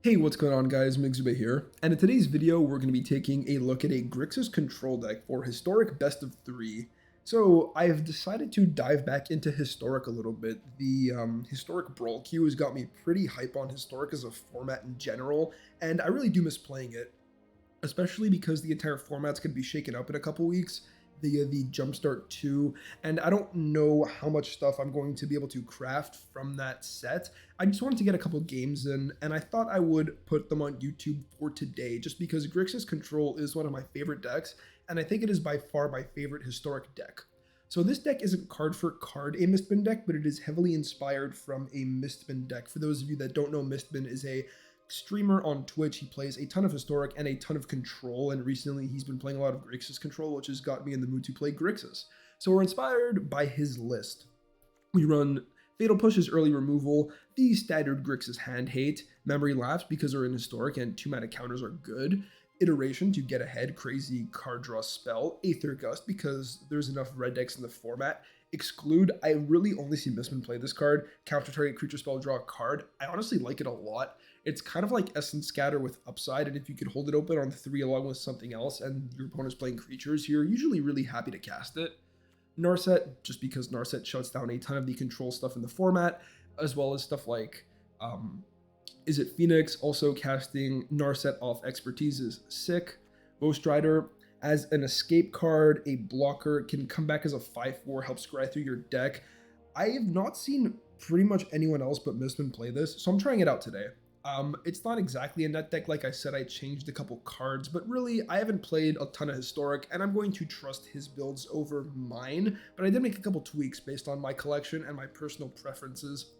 Hey, what's going on guys? Mixube here, and in today's video we're going to be taking a look at a Grixis control deck for Historic Best of 3. So I've decided to dive back into Historic a little bit. The Historic Brawl queue has got me pretty hype on Historic as a format in general, and I really do miss playing it, especially because the entire format's going to be shaken up in a couple weeks via the Jumpstart 2, and I don't know how much stuff I'm going to be able to craft from that set. I just wanted to get a couple games in, and I thought I would put them on YouTube for today, just because Grixis Control is one of my favorite decks, and I think it is by far my favorite historic deck. So this deck isn't card for card a Mistbin deck, but it is heavily inspired from a Mistbin deck. For those of you that don't know, Mistbin is a streamer on Twitch. He plays a ton of Historic and a ton of Control, and recently he's been playing a lot of Grixis Control, which has got me in the mood to play Grixis. So we're inspired by his list. We run Fatal Push's early removal, the standard Grixis hand hate, Memory Lapse because they're in Historic and 2-mana counters are good, Iteration to get ahead, crazy card draw spell, Aether Gust because there's enough red decks in the format, Exclude, I really only see Mistman play this card, counter target creature spell, draw a card. I honestly like it a lot. It's kind of like Essence Scatter with upside, and if you could hold it open on 3 along with something else and your opponent's playing creatures, you're usually really happy to cast it. Narset, just because Narset shuts down a ton of the control stuff in the format, as well as stuff like, is it Phoenix? Also casting Narset off Expertise is sick. Ghostwriter, as an escape card, a blocker, can come back as a 5/4, help scry through your deck. I have not seen pretty much anyone else but Mistman play this, so I'm trying it out today. It's not exactly a net deck, like I said, I changed a couple cards, but really, I haven't played a ton of Historic, and I'm going to trust his builds over mine, but I did make a couple tweaks based on my collection and my personal preferences.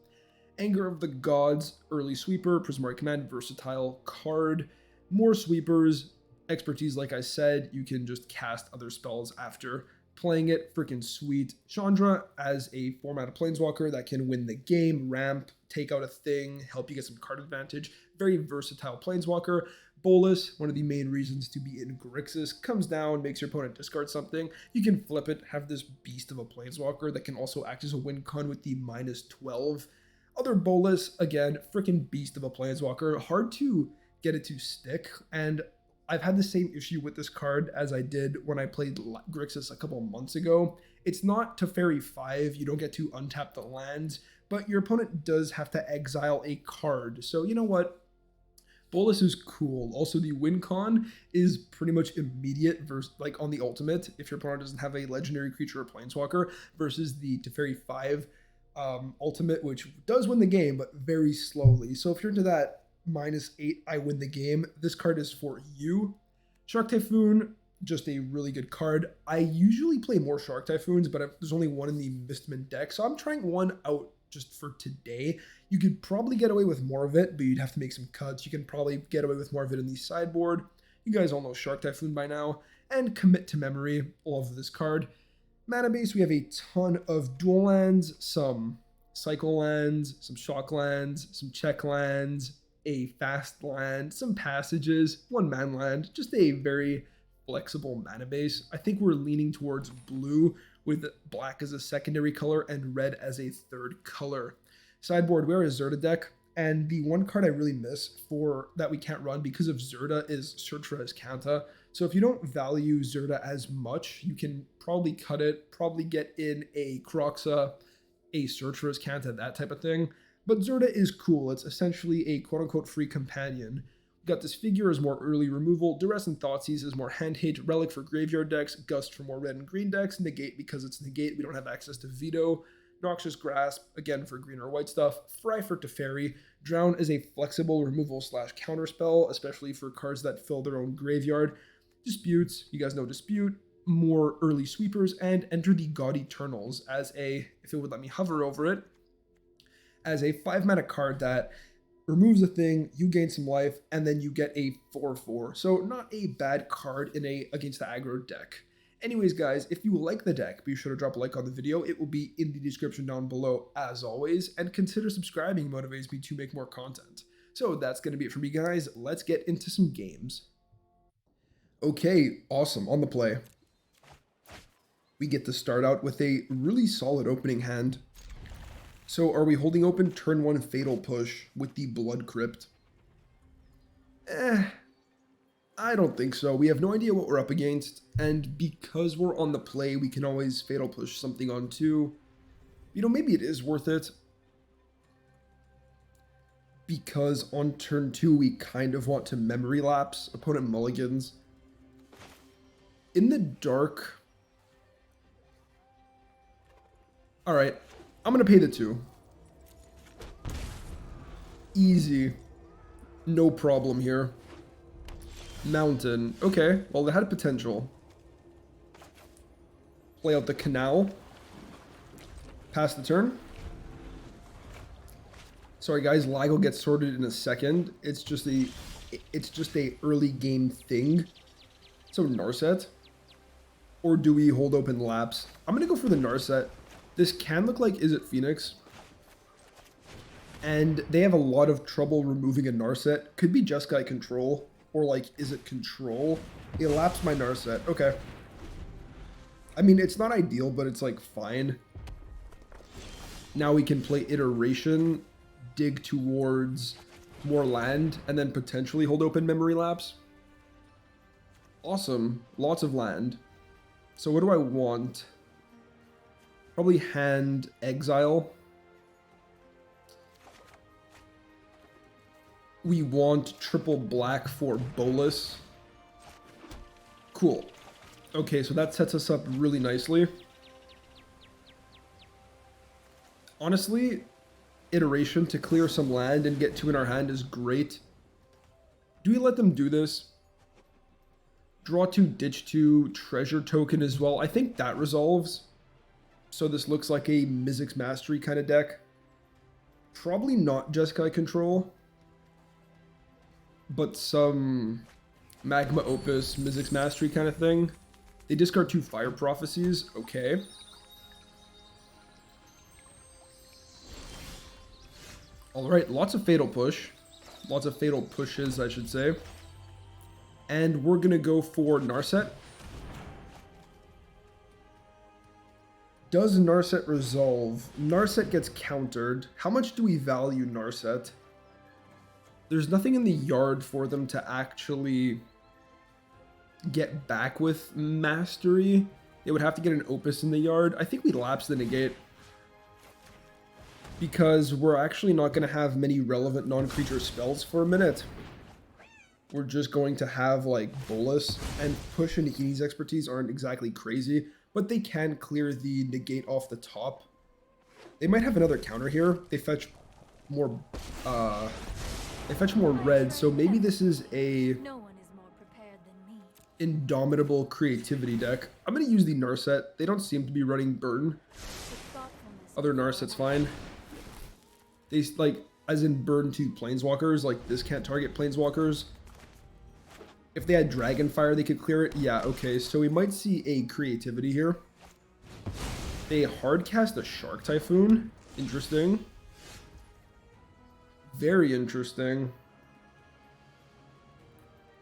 Anger of the Gods, early sweeper, Prismari Command, versatile card, more sweepers, Expertise, like I said, you can just cast other spells after playing it. Freaking sweet. Chandra as a format of Planeswalker that can win the game, ramp, take out a thing, help you get some card advantage. Very versatile Planeswalker. Bolus, one of the main reasons to be in Grixis, comes down, makes your opponent discard something. You can flip it, have this beast of a Planeswalker that can also act as a win con with the -12. Other Bolus, again, freaking beast of a Planeswalker. Hard to get it to stick, and I've had the same issue with this card as I did when I played Grixis a couple months ago. It's not Teferi 5, you don't get to untap the lands, but your opponent does have to exile a card. So you know what? Bolus is cool. Also, the win con is pretty much immediate versus like on the ultimate if your opponent doesn't have a legendary creature or planeswalker versus the Teferi 5 ultimate, which does win the game, but very slowly. So if you're into that -8, I win the game, this card is for you. Shark Typhoon, just a really good card. I usually play more Shark Typhoons, but there's only one in the Mistman deck, so I'm trying one out just for today. You could probably get away with more of it, but you'd have to make some cuts. You can probably get away with more of it in the sideboard. You guys all know Shark Typhoon by now. And Commit to Memory, love this card. Mana base, we have a ton of dual lands, some cycle lands, some shock lands, some check lands, a fast land, some passages, one man land, just a very flexible mana base. I think we're leaning towards blue with black as a secondary color and red as a third color. Sideboard, we're a Zerta deck, and the one card I really miss for that we can't run because of Zerta is Search for Azcanta. So if you don't value Zerta as much, you can probably cut it, probably get in a Croxa, a Search for Azcanta, that type of thing. But Zerta is cool. It's essentially a quote-unquote free companion. We've got this figure as more early removal, Duress and Thoughtseize as more hand hate, Relic for graveyard decks, Gust for more red and green decks, Negate because it's Negate, we don't have access to Veto, Noxious Grasp, again for green or white stuff, Fry for Teferi, Drown is a flexible removal / counter spell, especially for cards that fill their own graveyard. Disputes, you guys know Dispute, more early sweepers, and Enter the God Eternals as a, if it would let me hover over it, as a 5-mana card that removes a thing, you gain some life, and then you get a 4/4. So not a bad card in a against the aggro deck. Anyways, guys, if you like the deck, be sure to drop a like on the video. It will be in the description down below as always, and consider subscribing. It motivates me to make more content. So that's going to be it for me, guys. Let's get into some games. Okay, awesome. On the play, we get to start out with a really solid opening hand. So are we holding open turn 1 Fatal Push with the Blood Crypt? Eh, I don't think so. We have no idea what we're up against, and because we're on the play, we can always fatal push something on 2. You know, maybe it is worth it. Because on turn 2, we kind of want to memory lapse. Opponent mulligans. In the dark. Alright, I'm going to pay the 2. Easy. No problem here. Mountain. Okay, well, they had potential. Play out the canal. Pass the turn. Sorry guys, lag will get sorted in a second. It's just a early game thing. So Narset. Or do we hold open laps? I'm gonna go for the Narset. This can look like Is It Phoenix? And they have a lot of trouble removing a Narset. Could be Jeskai Control. Or like, Is It Control? It laps my Narset. Okay. I mean, it's not ideal, but it's like fine. Now we can play Iteration, dig towards more land, and then potentially hold open memory lapse. Awesome. Lots of land. So what do I want? Probably hand Exile. We want triple black for Bolus. Cool. Okay, so that sets us up really nicely. Honestly, Iteration to clear some land and get 2 in our hand is great. Do we let them do this? Draw 2, ditch 2, treasure token as well. I think that resolves. So this looks like a Mizzix Mastery kind of deck. Probably not Jeskai Control. But some Magma Opus, Mizzix Mastery kind of thing. They discard 2 Fire Prophecies. Okay. Alright, lots of Fatal Push. Lots of Fatal Pushes, I should say. And we're going to go for Narset. Does Narset resolve? Narset gets countered. How much do we value Narset? There's nothing in the yard for them to actually get back with Mastery. They would have to get an Opus in the yard. I think we lapse the negate. Because we're actually not going to have many relevant non-creature spells for a minute. We're just going to have like Bolus, and Push and Nikini's expertise aren't exactly crazy, but they can clear the negate off the top. They might have another counter here. They fetch more red, so maybe this is a Indomitable Creativity deck. I'm going to use the Narset. They don't seem to be running Burn. Other Narset's fine. They, like, as in burn 2 Planeswalkers, like, this can't target Planeswalkers. If they had Dragonfire, they could clear it. Yeah, okay, so we might see a Creativity here. They hardcast a Shark Typhoon. Interesting. Very interesting.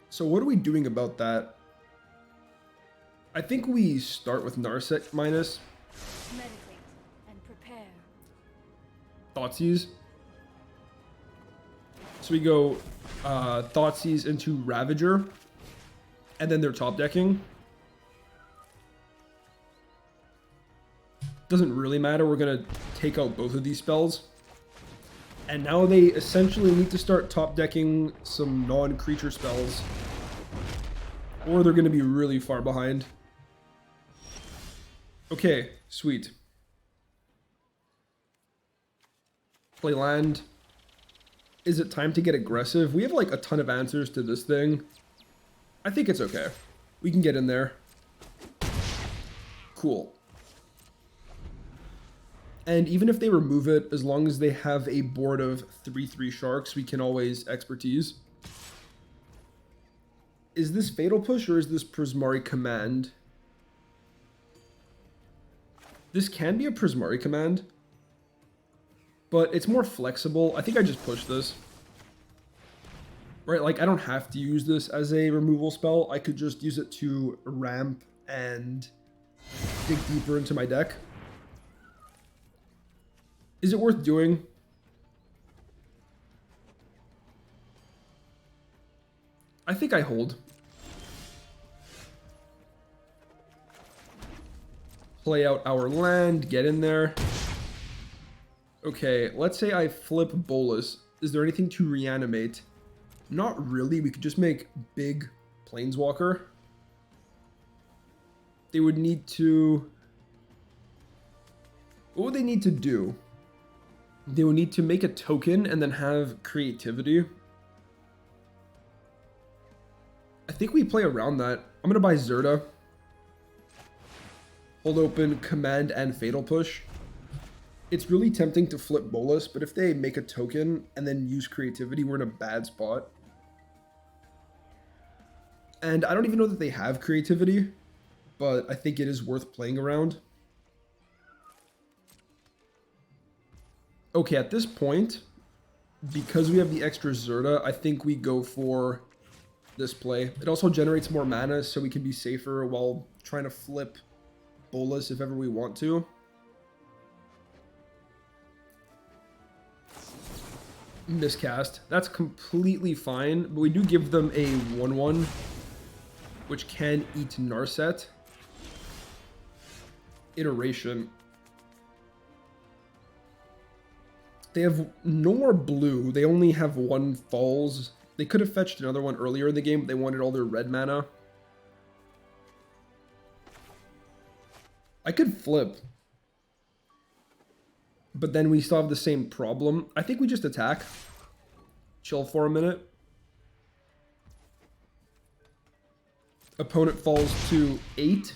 So what are we doing about that? I think we start with Narset minus. Meditate and prepare. Thoughtseize. So we go Thoughtseize into Ravager, and then they're top decking. Doesn't really matter, we're gonna take out both of these spells. And now they essentially need to start top decking some non-creature spells, or they're gonna be really far behind. Okay, sweet. Play land. Is it time to get aggressive? We have like a ton of answers to this thing. I think it's okay. We can get in there. Cool. And even if they remove it, as long as they have a board of 3/3 sharks, we can always expertise. Is this Fatal Push or is this Prismari Command? This can be a Prismari Command, but it's more flexible. I think I just push this. Right, like I don't have to use this as a removal spell. I could just use it to ramp and dig deeper into my deck. Is it worth doing? I think I hold. Play out our land, get in there. Okay, let's say I flip Bolus. Is there anything to reanimate? Not really. We could just make big Planeswalker. They would need to... What would they need to do? They would need to make a token and then have creativity. I think we play around that. I'm going to buy Zerta. Hold open, command, and fatal push. It's really tempting to flip Bolus, but if they make a token and then use creativity, we're in a bad spot. And I don't even know that they have creativity, but I think it is worth playing around. Okay, at this point, because we have the extra Zerta, I think we go for this play. It also generates more mana, so we can be safer while trying to flip Bolus if ever we want to. Miscast. That's completely fine, but we do give them a 1/1, which can eat Narset. Iteration. They have no more blue. They only have one falls. They could have fetched another one earlier in the game, but they wanted all their red mana. I could flip. But then we still have the same problem. I think we just attack. Chill for a minute. Opponent falls to 8.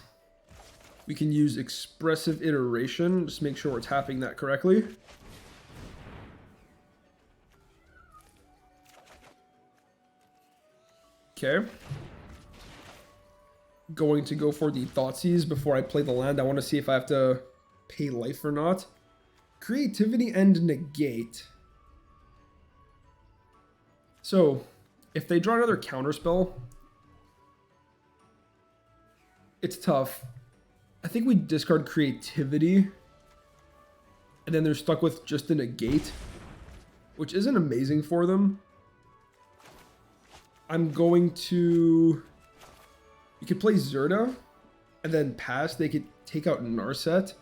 We can use Expressive Iteration. Just make sure we're tapping that correctly. Okay. Going to go for the Thoughtseize before I play the land. I want to see if I have to pay life or not. Creativity and negate. So, if they draw another counterspell, it's tough. I think we discard creativity, and then they're stuck with just a negate, which isn't amazing for them. I'm going to... You could play Zerta, and then pass. They could take out Narset,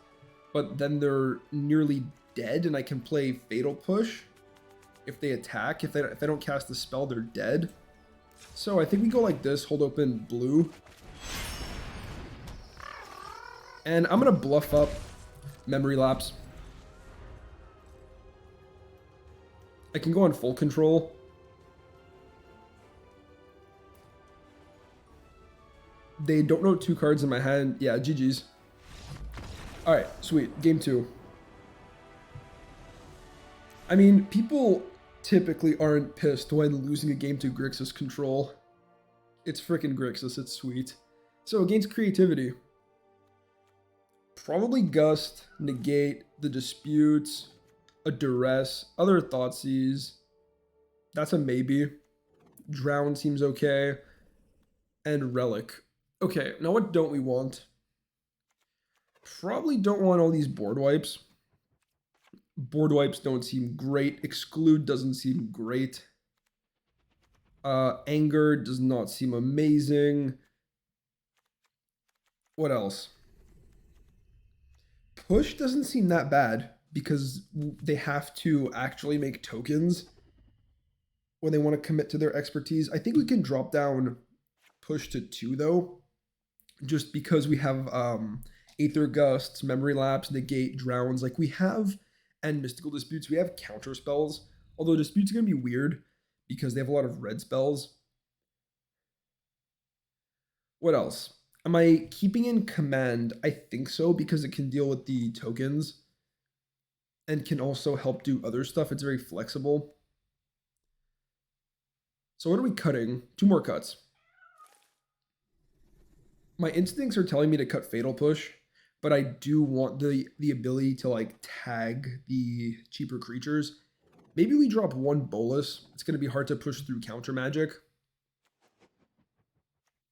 but then they're nearly dead, and I can play Fatal Push. If they attack, if they don't cast the spell, they're dead. So I think we go like this, hold open blue. And I'm going to bluff up Memory Lapse. I can go on full control. They don't know 2 cards in my hand. Yeah, GG's. Alright, sweet. Game 2. I mean, people typically aren't pissed when losing a game to Grixis control. It's frickin' Grixis, it's sweet. So against creativity. Probably Gust, negate, the disputes, a duress, other Thoughtseize. That's a maybe. Drown seems okay. And Relic. Okay, now what don't we want? Probably don't want all these board wipes. Board wipes don't seem great. Exclude doesn't seem great. Anger does not seem amazing. What else? Push doesn't seem that bad because they have to actually make tokens when they want to commit to their expertise. I think we can drop down push to 2 though, just because we have Aether Gusts, Memory Lapse, Negate, Drowns. Like we have, and Mystical Disputes, we have counter spells. Although Disputes are going to be weird because they have a lot of red spells. What else? Am I keeping in command? I think so, because it can deal with the tokens and can also help do other stuff. It's very flexible. So what are we cutting? 2 more cuts. My instincts are telling me to cut Fatal Push, but I do want the ability to like tag the cheaper creatures. Maybe we drop 1 Bolus. It's going to be hard to push through counter magic.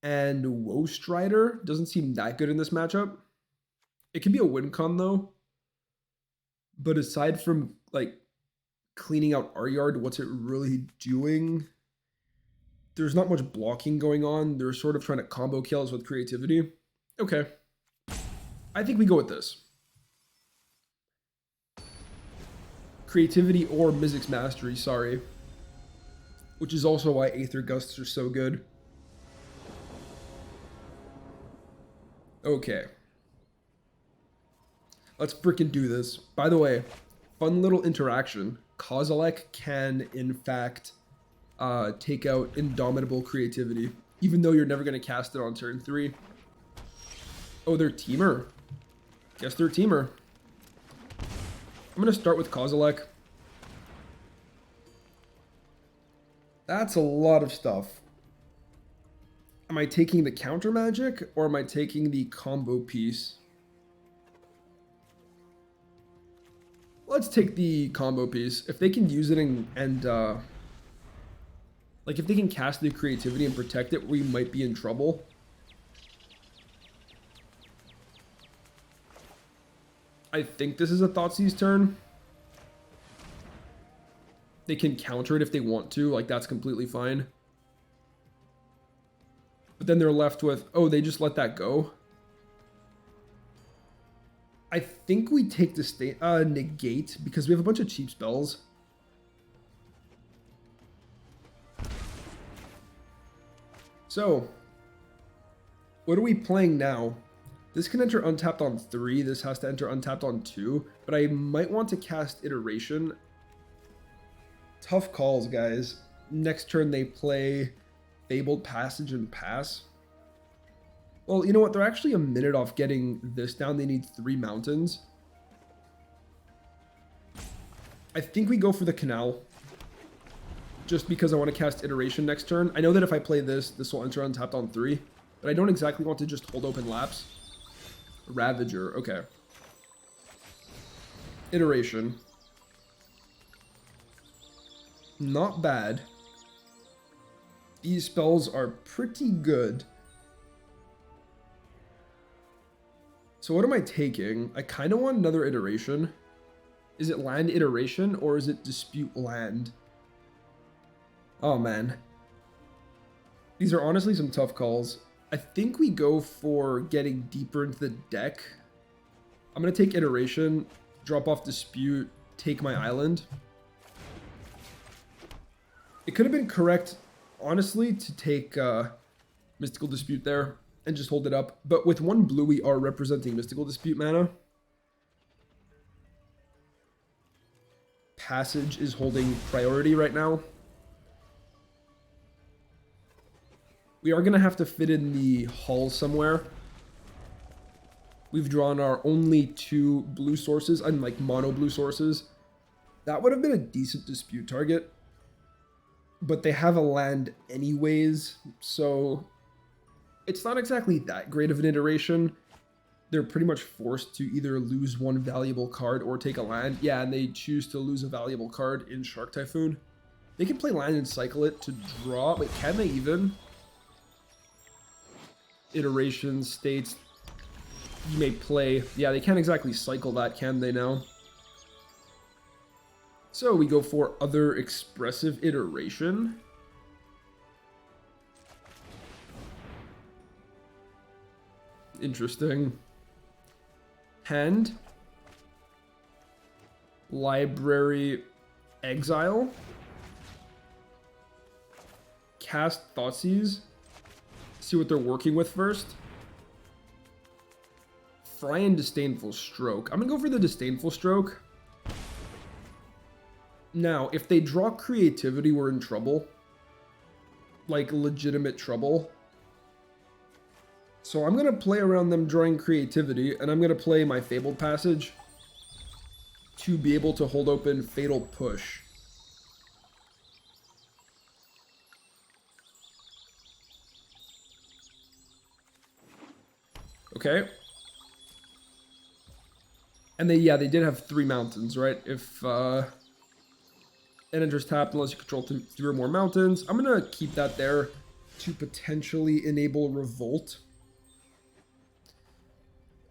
And Woe Strider doesn't seem that good in this matchup. It can be a win con though. But aside from like cleaning out our yard, what's it really doing? there's not much blocking going on. They're sort of trying to combo kill us with creativity. Okay. I think we go with this. Creativity or Mizzix Mastery, sorry. Which is also why Aether Gusts are so good. Okay. Let's freaking do this. By the way, fun little interaction. Kozilek can, in fact, take out Indomitable Creativity, even though you're never going to cast it on turn 3. Oh, they're Teamer. Guess they're Teamer. I'm going to start with Kozilek. That's a lot of stuff. Am I taking the counter magic or am I taking the combo piece? Let's take the combo piece. If they can use it and like if they can cast the creativity and protect it, we might be in trouble. I think this is a Thoughtseize turn. They can counter it if they want to, like that's completely fine. But then they're left with, oh, they just let that go. I think we take the negate because we have a bunch of cheap spells. So, what are we playing now? This can enter untapped on 3. This has to enter untapped on 2. But I might want to cast Iteration. Tough calls, guys. Next turn they play Fabled Passage and pass. Well, you know what? They're actually a minute off getting this down. They need 3 mountains. I think we go for the Canal. Just because I want to cast Iteration next turn. I know that if I play this, this will enter untapped on 3. But I don't exactly want to just hold open Lapse. Ravager, okay. Iteration. Not bad. These spells are pretty good. So what am I taking? I kind of want another Iteration. Is it Land Iteration or is it Dispute Land? Oh man. These are honestly some tough calls. I think we go for getting deeper into the deck. I'm going to take Iteration, drop off Dispute, take my island. It could have been correct, honestly, to take Mystical Dispute there and just hold it up. But with 1 blue, we are representing Mystical Dispute mana. Passage is holding priority right now. We are going to have to fit in the hull somewhere. We've drawn our only 2 blue sources, unlike mono blue sources. That would have been a decent dispute target. But they have a land anyways, so it's not exactly that great of an iteration. They're pretty much forced to either lose 1 valuable card or take a land. Yeah, and they choose to lose a valuable card in Shark Typhoon. They can play land and cycle it to draw. Wait, can they even? Iteration states you may play. Yeah, they can't exactly cycle that, can they now? So we go for other expressive iteration. Interesting. Hand. Library Exile. Cast Thoughtseize. See what they're working with first. Fry and Disdainful Stroke. I'm gonna go for the Disdainful Stroke. Now, if they draw creativity, we're in trouble. Like, legitimate trouble. So I'm gonna play around them drawing creativity, and I'm gonna play my Fabled Passage to be able to hold open Fatal Push. Okay. And they did have 3 mountains, right? If it enters tapped unless you control 3 or more mountains. I'm gonna keep that there to potentially enable Revolt.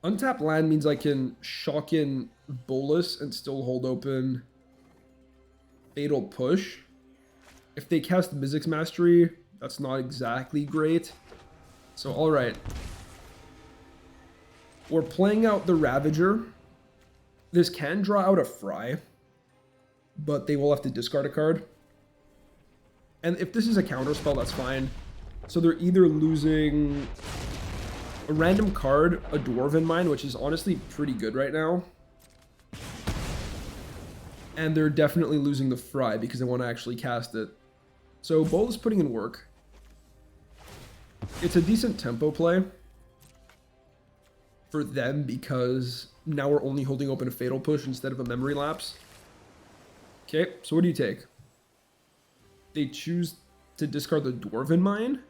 Untapped land means I can shock in Bolus and still hold open Fatal Push. If they cast Mizzix Mastery, That's not exactly great. So, alright. We're playing out the Ravager. This can draw out a Fry, but they will have to discard a card. And if this is a counter spell, that's fine. So they're either losing a random card, a Dwarven Mine, which is honestly pretty good right now. And they're definitely losing the Fry because they want to actually cast it. So Bowl is putting in work. It's a decent tempo play for them because now we're only holding open a Fatal Push instead of a Memory Lapse. Okay, so what do you take? They choose to discard the Dwarven Mine?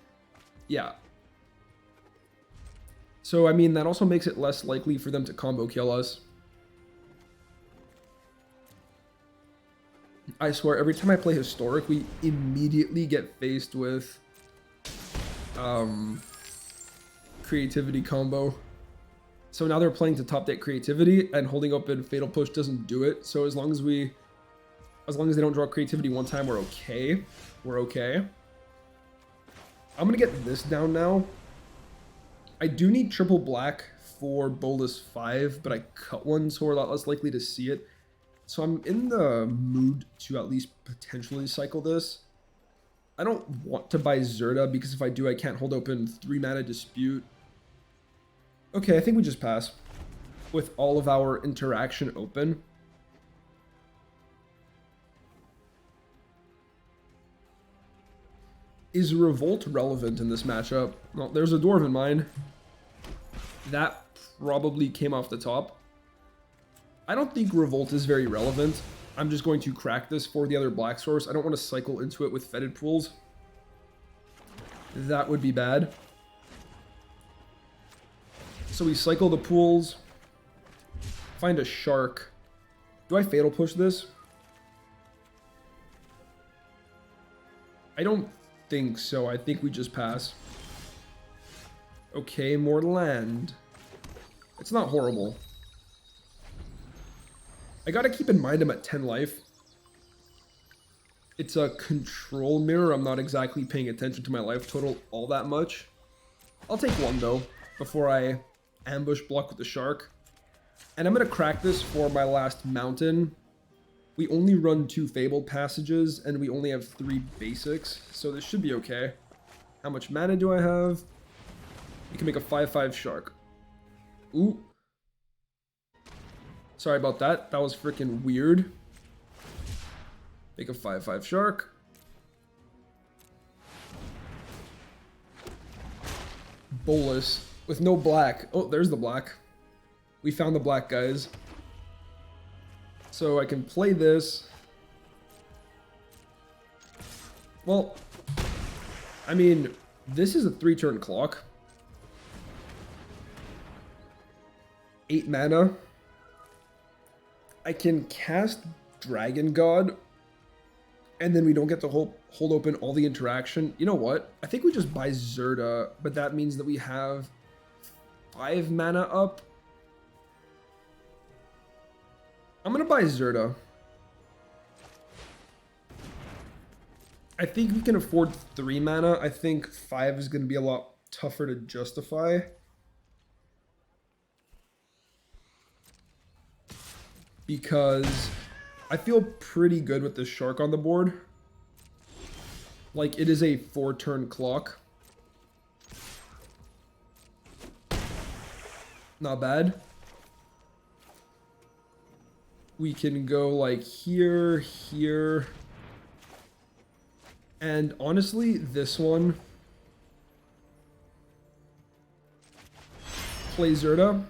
Yeah. So, I mean, that also makes it less likely for them to combo kill us. I swear, every time I play Historic, we immediately get faced with Creativity combo. So now they're playing to top deck Creativity, and holding open Fatal Push doesn't do it. So as long as they don't draw Creativity one time, we're okay. We're okay. I'm gonna get this down now. I do need triple black for Bolas 5, but I cut one, so we're a lot less likely to see it. So I'm in the mood to at least potentially cycle this. I don't want to buy Zerda, because if I do, I can't hold open 3 mana Dispute. Okay, I think we just pass with all of our interaction open. Is Revolt relevant in this matchup? Well, there's a Dwarven Mine. That probably came off the top. I don't think Revolt is very relevant. I'm just going to crack this for the other black source. I don't want to cycle into it with Fetid Pools. That would be bad. So we cycle the pools. Find a shark. Do I Fatal Push this? I don't think so. I think we just pass. Okay, more land. It's not horrible. I gotta keep in mind I'm at 10 life. It's a control mirror. I'm not exactly paying attention to my life total all that much. I'll take one though, before I ambush block with the shark. And I'm gonna crack this for my last mountain. We only run 2 Fabled Passages, and we only have 3 basics, so this should be okay. How much mana do I have? We can make a 5/5 shark. Ooh. Sorry about that. That was freaking weird. Make a 5/5 shark. Bolas with no black. Oh, there's the black. We found the black, guys. So I can play this. Well, I mean, this is a 3-turn clock. 8 mana. I can cast Dragon God, and then we don't get to hold open all the interaction. You know what? I think we just buy Zerda, but that means that we have 5 mana up. I'm gonna buy Zerda. I think we can afford 3 mana. I think 5 is gonna be a lot tougher to justify. Because I feel pretty good with this shark on the board. Like, it is a 4-turn clock. Not bad. We can go like here, here. And honestly, this one. Play Zerda.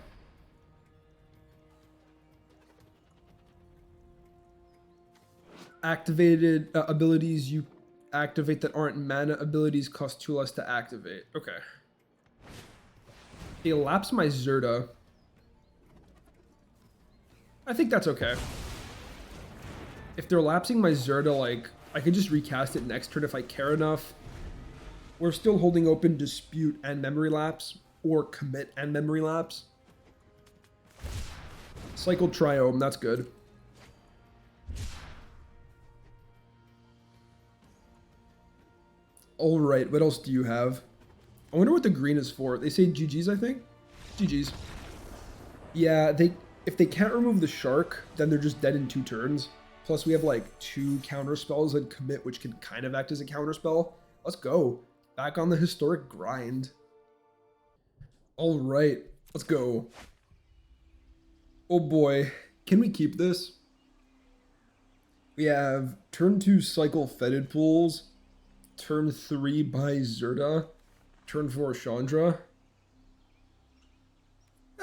Activated abilities you activate that aren't mana abilities cost 2 less to activate. Okay. They lapse my Zerda. I think that's okay. If they're lapsing my Zerda, like, I could just recast it next turn if I care enough. We're still holding open Dispute and Memory Lapse, or Commit and Memory Lapse. Cycle Triome, that's good. All right, what else do you have? I wonder what the green is for. They say GG's, I think. GG's. Yeah, if they can't remove the shark, then they're just dead in 2 turns. Plus, we have like 2 counter spells and commit, which can kind of act as a counter spell. Let's go. Back on the historic grind. All right, let's go. Oh boy, can we keep this? We have turn 2 cycle fetid pools, turn 3 by Zerda, turn 4 Chandra.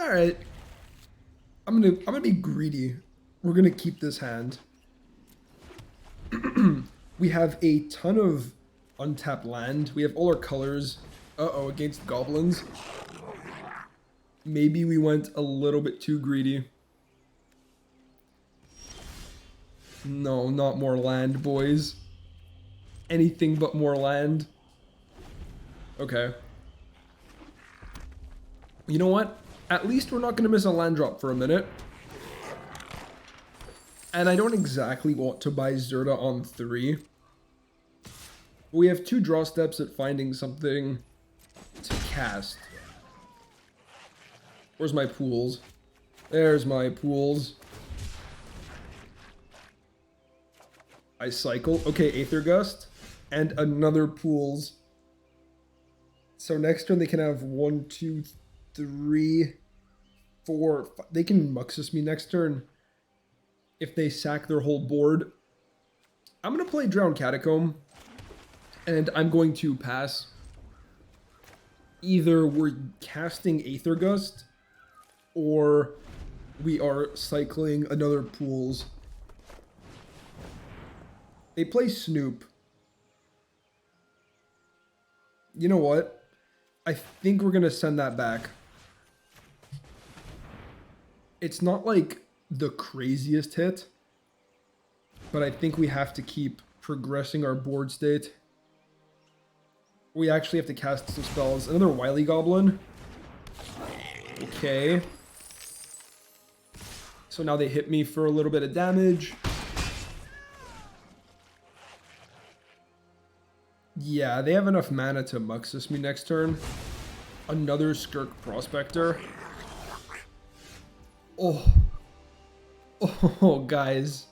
All right, I'm gonna be greedy. We're gonna keep this hand. We have a ton of untapped land. We have all our colors. Uh-oh, against goblins. Maybe we went a little bit too greedy. No, not more land, boys. Anything but more land. Okay. You know what? At least we're not going to miss a land drop for a minute. And I don't exactly want to buy Zerda on 3. We have 2 draw steps at finding something to cast. Where's my pools? There's my pools. I cycle. Okay, Aether Gust. And another pools. So next turn they can have 1, 2, 3, 4. 5. They can Muxus me next turn if they sack their whole board. I'm going to play Drowned Catacomb. And I'm going to pass. Either we're casting Aether Gust, or we are cycling another pools. They play Snoop. You know what? I think we're going to send that back. It's not like the craziest hit, but I think we have to keep progressing our board state. We actually have to cast some spells. Another Wily Goblin. Okay. So now they hit me for a little bit of damage. Yeah, they have enough mana to Muxus me next turn. Another Skirk Prospector. Oh. Oh, guys.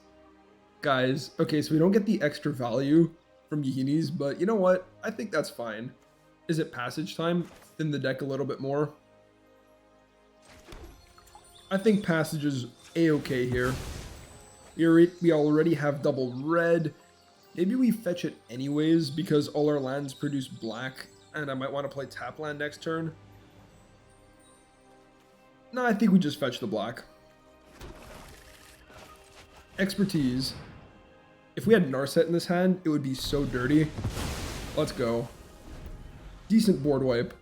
Guys. Okay, so we don't get the extra value from Yehinis, but you know what? I think that's fine. Is it passage time? Thin the deck a little bit more. I think passage is a-okay here. We already have double red. Maybe we fetch it anyways because all our lands produce black and I might want to play tap land next turn. No, I think we just fetch the black. Expertise. If we had Narset in this hand, it would be so dirty. Let's go. Decent board wipe.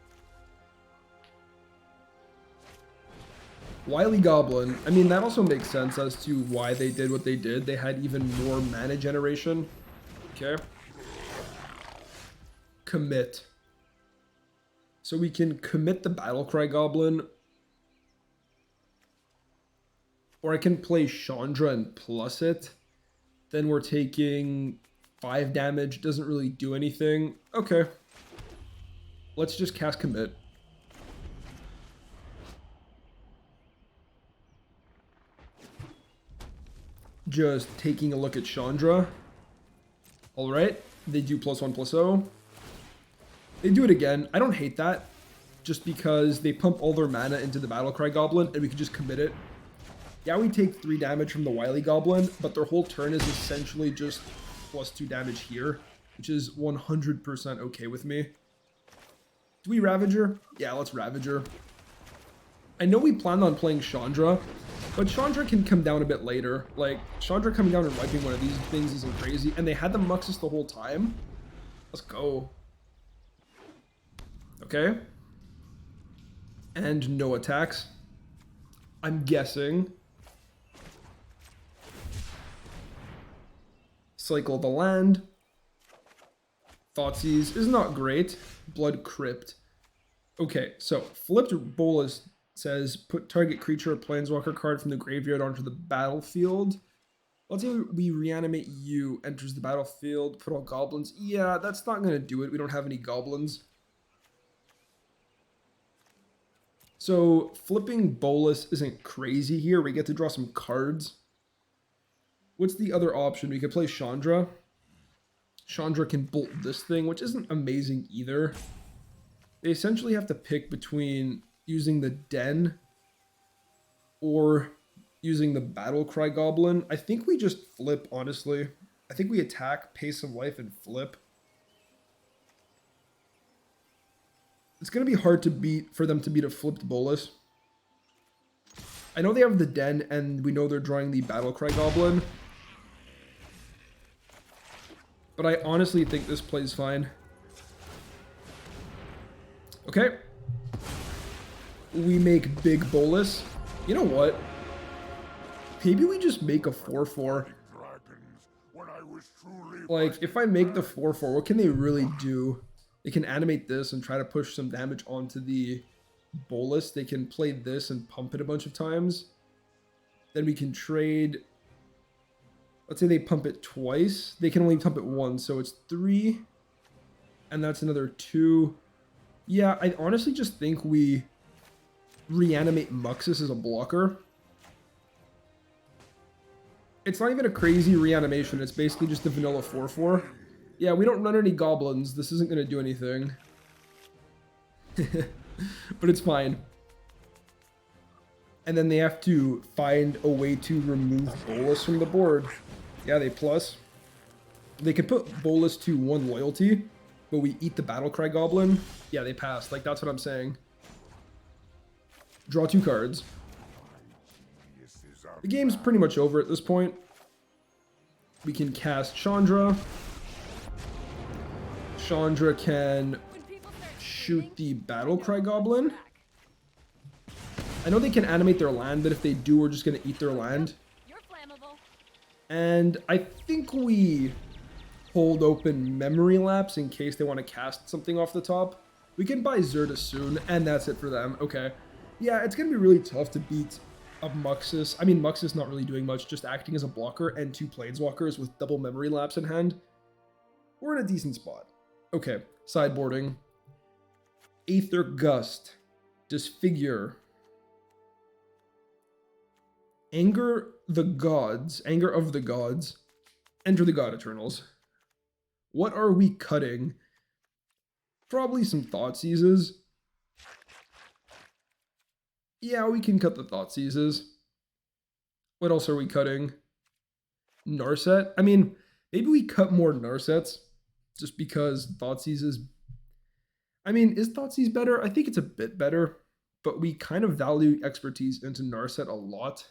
Wily Goblin. I mean, that also makes sense as to why they did what they did. They had even more mana generation. Okay. Commit. So we can commit the Battlecry Goblin. Or I can play Chandra and plus it. Then we're taking 5 damage. Doesn't really do anything. Okay. Let's just cast commit. Just taking a look at Chandra. Alright. They do +1/+0. They do it again. I don't hate that. Just because they pump all their mana into the Battlecry Goblin and we can just commit it. Yeah, we take 3 damage from the Wily Goblin, but their whole turn is essentially just +2 damage here, which is 100% okay with me. Do we Ravager? Yeah, let's Ravager. I know we planned on playing Chandra, but Chandra can come down a bit later. Like, Chandra coming down and wiping one of these things isn't crazy, and they had the Muxus the whole time. Let's go. Okay. And no attacks. I'm guessing. Cycle the land. Thoughtseize is not great. Blood Crypt. Okay, so Flipped Bolus says put target creature or planeswalker card from the graveyard onto the battlefield. Let's say we reanimate you, enters the battlefield, put all goblins. Yeah, that's not going to do it. We don't have any goblins. So flipping Bolus isn't crazy here. We get to draw some cards. What's the other option? We could play Chandra. Chandra can bolt this thing, which isn't amazing either. They essentially have to pick between using the Den or using the Battle Cry Goblin. I think we just flip, honestly. I think we attack, Pace of Life, and flip. It's going to be hard to beat for them to beat a flipped Bolus. I know they have the Den, and we know they're drawing the Battle Cry Goblin. But I honestly think this plays fine. Okay. We make big Bolus. You know what? Maybe we just make a 4/4. Like, if I make the 4/4, what can they really do? They can animate this and try to push some damage onto the Bolus. They can play this and pump it a bunch of times. Then we can trade. Let's say they pump it twice. They can only pump it once, so it's 3. And that's another 2. Yeah, I honestly just think we reanimate Muxus as a blocker. It's not even a crazy reanimation. It's basically just a vanilla 4/4. Yeah, we don't run any goblins. This isn't going to do anything. But it's fine. And then they have to find a way to remove Bolus from the board. Yeah, they plus. They can put Bolus to 1 loyalty, but we eat the Battlecry Goblin. Yeah, they pass. Like, that's what I'm saying. Draw 2 cards. The game's pretty much over at this point. We can cast Chandra. Chandra can shoot the Battlecry Goblin. I know they can animate their land, but if they do, we're just going to eat their land. And I think we hold open Memory Lapse in case they want to cast something off the top. We can buy Zerta soon, and that's it for them. Okay. Yeah, it's going to be really tough to beat a Muxus. I mean, Muxus not really doing much, just acting as a blocker and 2 Planeswalkers with double Memory Lapse in hand. We're in a decent spot. Okay, sideboarding. Aether Gust. Disfigure. Anger of the Gods. Enter the God Eternals. What are we cutting? Probably some Thoughtseizes. Yeah, we can cut the Thoughtseizes. What else are we cutting? Narset? I mean, maybe we cut more Narsets just because Thoughtseizes. I mean, is Thoughtseize better? I think it's a bit better, but we kind of value expertise into Narset a lot.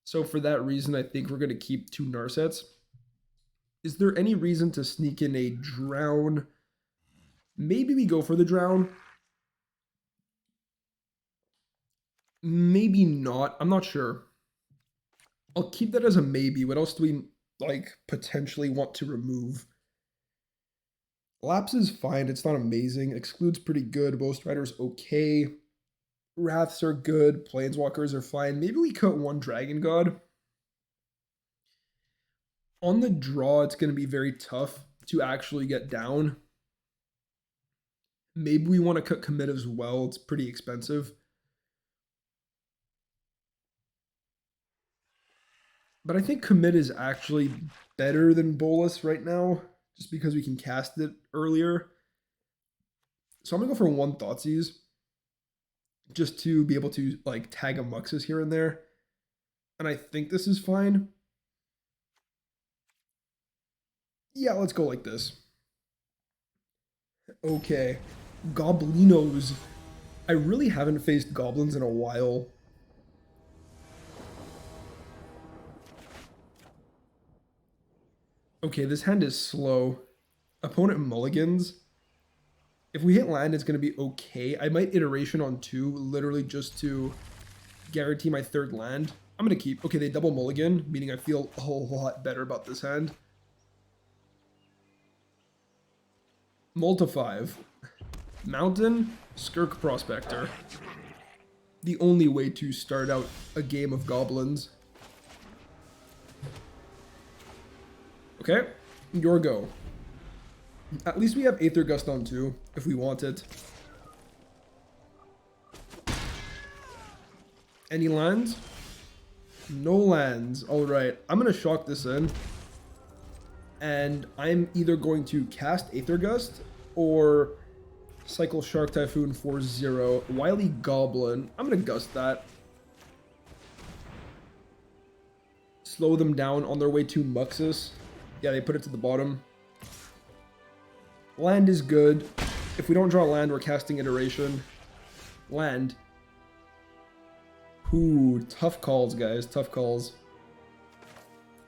So for that reason, I think we're going to keep 2 Narsets. Is there any reason to sneak in a Drown? Maybe we go for the Drown. Maybe not. I'm not sure. I'll keep that as a maybe. What else do we, like, potentially want to remove? Lapse is fine. It's not amazing. Exclude's pretty good. Ghost Rider's okay. Wraths are good. Planeswalkers are fine. Maybe we cut 1 Dragon God. On the draw, it's going to be very tough to actually get down. Maybe we want to cut Commit as well. It's pretty expensive. But I think Commit is actually better than Bolus right now, just because we can cast it earlier. So I'm going to go for 1 Thoughtseize, just to be able to, like, tag a Muxus here and there. And I think this is fine. Yeah, let's go like this. Okay. Goblinos. I really haven't faced goblins in a while. Okay, this hand is slow. Opponent mulligans. If we hit land, it's going to be okay. I might iteration on 2, literally just to guarantee my 3rd land. I'm going to keep. Okay, they double mulligan, meaning I feel a whole lot better about this hand. Multi 5. Mountain, Skirk Prospector. The only way to start out a game of goblins. Okay, your go. At least we have Aether Gust on too, if we want it. Any lands? No lands. Alright, I'm going to shock this in. And I'm either going to cast Aether Gust or cycle Shark Typhoon for 0. Wily Goblin. I'm going to gust that. Slow them down on their way to Muxus. Yeah, they put it to the bottom. Land is good. If we don't draw land, we're casting Iteration. Land. Ooh, tough calls, guys. Tough calls.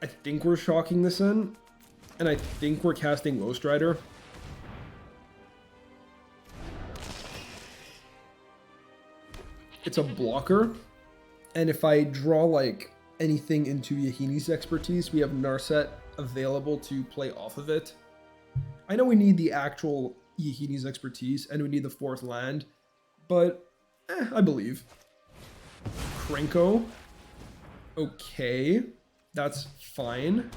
I think we're shocking this in. And I think we're casting Low Strider. It's a blocker. And if I draw, like, anything into Yahini's expertise, we have Narset available to play off of it. I know we need the actual Yahini's expertise, and we need the 4th land, but I believe. Krenko. Okay, that's fine.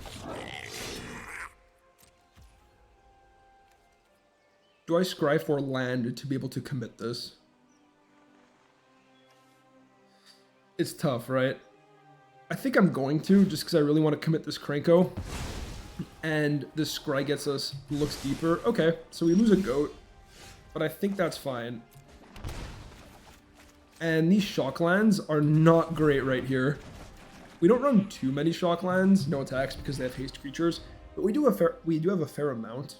Do I scry for land to be able to commit this? It's tough, right? I think I'm going to, just because I really want to commit this Krenko. And this scry gets us looks deeper. Okay, so we lose a goat, but I think that's fine. And these shock lands are not great right here. We don't run too many shock lands, no attacks because they have haste creatures, but we do have a fair amount.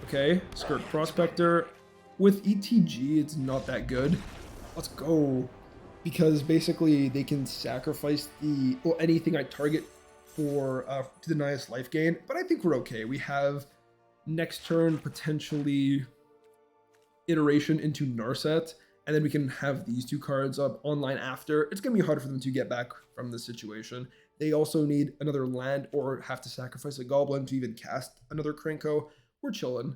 Okay, Skirt Prospector. With ETG, it's not that good. Let's go. Because basically they can sacrifice anything I target for to deny us life gain, but I think we're okay. We have next turn potentially Iteration into Narset, and then we can have these 2 cards up online after. It's gonna be hard for them to get back from this situation. They also need another land or have to sacrifice a Goblin to even cast another Krenko. We're chilling.